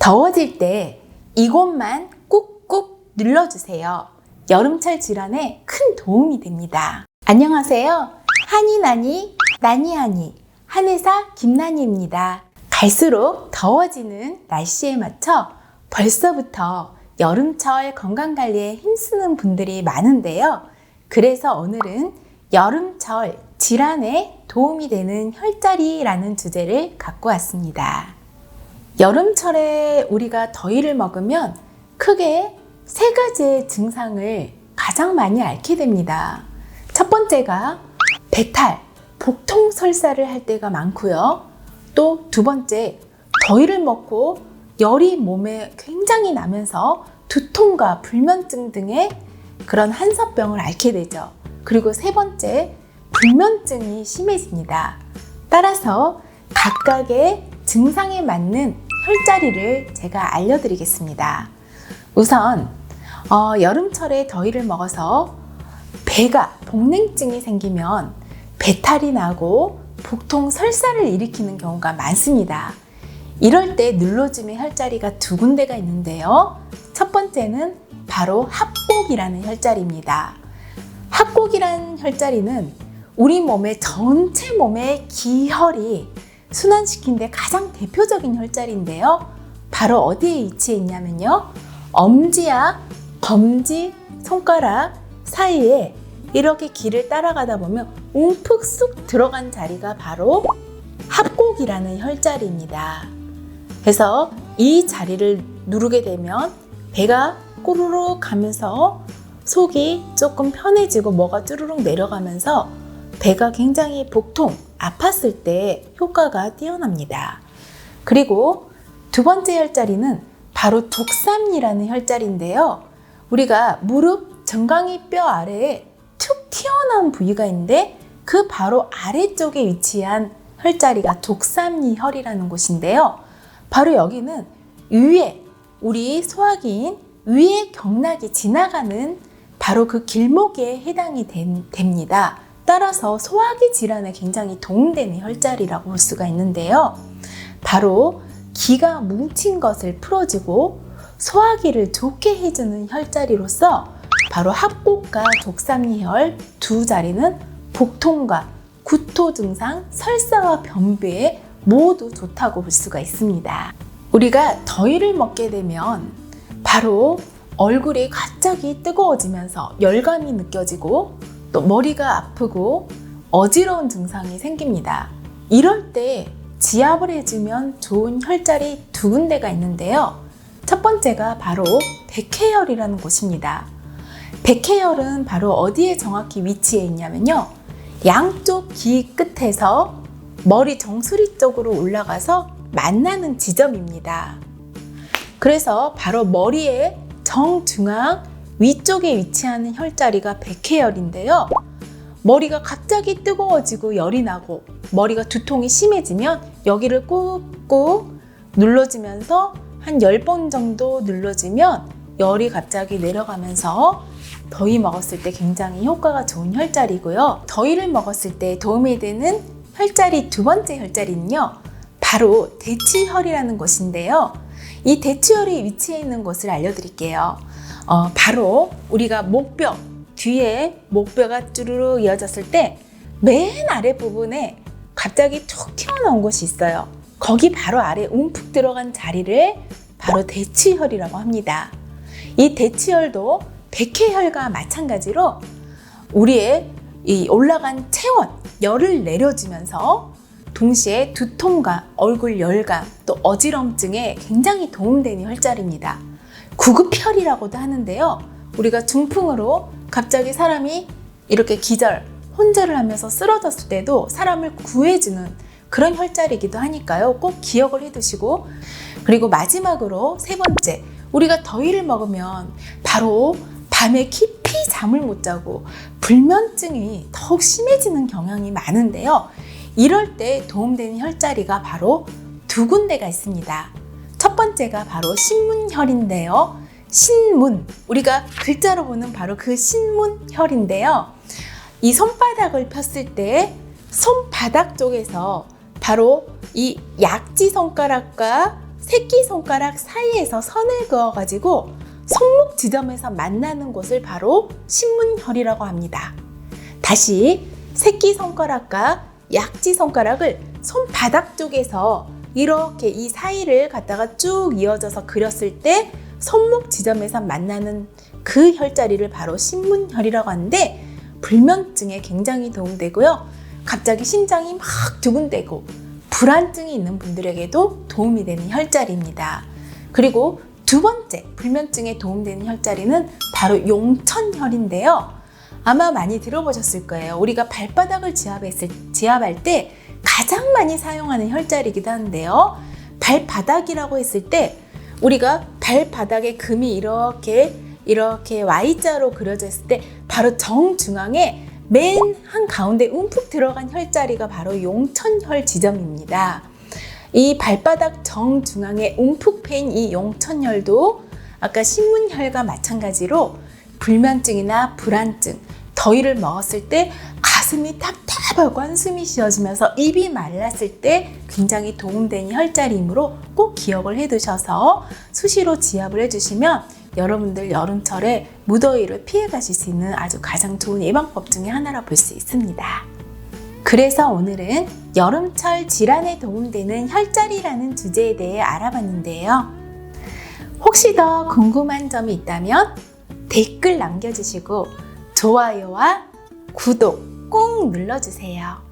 더워질 때 이곳만 꾹꾹 눌러주세요. 여름철 질환에 큰 도움이 됩니다. 안녕하세요. 한이나니 나니하니 한의사 김나니입니다. 갈수록 더워지는 날씨에 맞춰 벌써부터 여름철 건강관리에 힘쓰는 분들이 많은데요. 그래서 오늘은 여름철 질환에 도움이 되는 혈자리라는 주제를 갖고 왔습니다. 여름철에 우리가 더위를 먹으면 크게 세 가지의 증상을 가장 많이 앓게 됩니다. 첫 번째가 배탈, 복통 설사를 할 때가 많고요. 또 두 번째, 더위를 먹고 열이 몸에 굉장히 나면서 두통과 불면증 등의 그런 한사병을 앓게 되죠. 그리고 세 번째, 불면증이 심해집니다. 따라서 각각의 증상에 맞는 혈자리를 제가 알려드리겠습니다. 우선 여름철에 더위를 먹어서 배가 복냉증이 생기면 배탈이 나고 복통 설사를 일으키는 경우가 많습니다. 이럴 때 눌러주면 혈자리가 두 군데가 있는데요. 첫 번째는 바로 합곡이라는 혈자리입니다. 합곡이라는 혈자리는 우리 몸의 전체 몸의 기혈이 순환시키는 데 가장 대표적인 혈자리인데요. 바로 어디에 위치해 있냐면요. 엄지와 검지, 손가락 사이에 이렇게 길을 따라가다 보면 움푹 쑥 들어간 자리가 바로 합곡이라는 혈자리입니다. 그래서 이 자리를 누르게 되면 배가 꼬르륵 가면서 속이 조금 편해지고 뭐가 쭈르륵 내려가면서 배가 굉장히 복통, 아팠을 때 효과가 뛰어납니다. 그리고 두 번째 혈자리는 바로 족삼리라는 혈자리인데요. 우리가 무릎 정강이 뼈 아래에 툭 튀어나온 부위가 있는데 그 바로 아래쪽에 위치한 혈자리가 족삼리혈이라는 곳인데요. 바로 여기는 위에, 우리 소화기인 위의 경락이 지나가는 바로 그 길목에 해당이 됩니다. 따라서 소화기 질환에 굉장히 도움되는 혈자리라고 볼 수가 있는데요. 바로 기가 뭉친 것을 풀어주고 소화기를 좋게 해주는 혈자리로서 바로 합곡과 족삼리혈 두 자리는 복통과 구토 증상, 설사와 변비에 모두 좋다고 볼 수가 있습니다. 우리가 더위를 먹게 되면 바로 얼굴이 갑자기 뜨거워지면서 열감이 느껴지고 또 머리가 아프고 어지러운 증상이 생깁니다. 이럴 때 지압을 해주면 좋은 혈자리 두 군데가 있는데요. 첫 번째가 바로 백회혈이라는 곳입니다. 백회혈은 바로 어디에 정확히 위치해 있냐면요. 양쪽 귀 끝에서 머리 정수리 쪽으로 올라가서 만나는 지점입니다. 그래서 바로 머리의 정중앙 위쪽에 위치하는 혈자리가 백회혈인데요. 머리가 갑자기 뜨거워지고 열이 나고 머리가 두통이 심해지면 여기를 꾹꾹 눌러주면서 한 10번 정도 눌러주면 열이 갑자기 내려가면서 더위 먹었을 때 굉장히 효과가 좋은 혈자리고요. 더위를 먹었을 때 도움이 되는 혈자리 두 번째 혈자리는요. 바로 대추혈이라는 곳인데요. 이 대추혈이 위치해 있는 곳을 알려드릴게요. 바로 우리가 목뼈, 뒤에 목뼈가 쭈르륵 이어졌을 때 맨 아래 부분에 갑자기 툭 튀어나온 곳이 있어요. 거기 바로 아래 움푹 들어간 자리를 바로 대추혈이라고 합니다. 이 대추혈도 백회혈과 마찬가지로 우리의 이 올라간 체온, 열을 내려주면서 동시에 두통과 얼굴 열감, 또 어지럼증에 굉장히 도움되는 혈자리입니다. 구급혈이라고도 하는데요. 우리가 중풍으로 갑자기 사람이 이렇게 혼절을 하면서 쓰러졌을 때도 사람을 구해주는 그런 혈자리이기도 하니까요. 꼭 기억을 해두시고, 그리고 마지막으로 세 번째, 우리가 더위를 먹으면 바로 밤에 깊이 잠을 못 자고 불면증이 더욱 심해지는 경향이 많은데요. 이럴 때 도움되는 혈자리가 바로 두 군데가 있습니다. 첫 번째가 바로 신문혈인데요. 신문, 우리가 글자로 보는 바로 그 신문혈인데요. 이 손바닥을 폈을 때 손바닥 쪽에서 바로 이 약지 손가락과 새끼손가락 사이에서 선을 그어가지고 손목 지점에서 만나는 곳을 바로 신문혈이라고 합니다. 다시 새끼손가락과 약지손가락을 손바닥 쪽에서 이렇게 이 사이를 갖다가 쭉 이어져서 그렸을 때 손목 지점에서 만나는 그 혈자리를 바로 신문혈이라고 하는데, 불면증에 굉장히 도움되고요. 갑자기 심장이 막 두근대고 불안증이 있는 분들에게도 도움이 되는 혈자리입니다. 그리고 두 번째 불면증에 도움되는 혈자리는 바로 용천혈인데요. 아마 많이 들어보셨을 거예요. 우리가 발바닥을 지압할 때 가장 많이 사용하는 혈자리이기도 한데요. 발바닥이라고 했을 때 우리가 발바닥에 금이 이렇게 Y자로 그려져 있을 때 바로 정중앙에 맨 한가운데 움푹 들어간 혈자리가 바로 용천혈 지점입니다. 이 발바닥 정중앙에 움푹 패인 이 용천혈도 아까 신문혈과 마찬가지로 불면증이나 불안증, 더위를 먹었을 때 가슴이 답답하고 한숨이 쉬어지면서 입이 말랐을 때 굉장히 도움되는 혈자리이므로 꼭 기억을 해두셔서 수시로 지압을 해주시면 여러분들 여름철에 무더위를 피해 가실 수 있는 아주 가장 좋은 예방법 중에 하나라 볼 수 있습니다. 그래서 오늘은 여름철 질환에 도움되는 혈자리라는 주제에 대해 알아봤는데요. 혹시 더 궁금한 점이 있다면 댓글 남겨주시고 좋아요와 구독 꼭 눌러주세요.